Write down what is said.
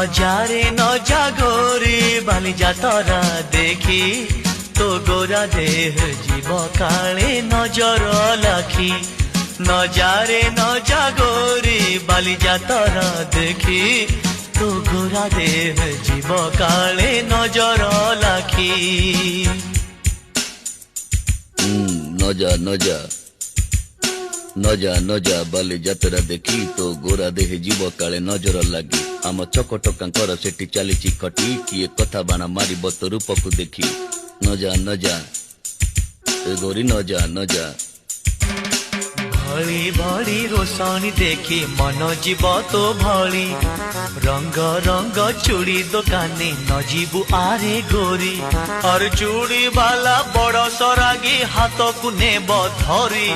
নজারে নজা গোরি বালি যাতরা দেখি তো গোরা দেহ জীব কালে নজর লাখি নজারে নজা গোরি বালি যাতরা দেখি তো গোরা দেহ জীব কালে নজর লাখি নজা নজা নজা নজা বালি যাত্ରା দেখি তো গোরা দেহে জীବ କାଳେ ନଜର ଲାଗି ଆମ ଚକଟକାଙ୍କର ସେଠି ଚାଲିଛି ଖଟି କିଏ କଥା ବାଣ ମାରିବ ତ ରୂପକୁ ଦେଖି ନଜା ନଜା ଏ ଗୋରି ନଜା ନଜା ଭଳି ଭଳି ରୋଷଣୀ ଦେଖି ମନ ଯିବ ତୋ ଭଳି ରଙ୍ଗ ରଙ୍ଗ ଚୁଡ଼ି ଦୋକାନୀ ନ ଯିବୁ ଆରେ ଗୋରି ଅର ଚୁଡ଼ି ବାଲା ବଡ଼ ସରାଗୀ ହାତକୁ ନେବ ଧରି।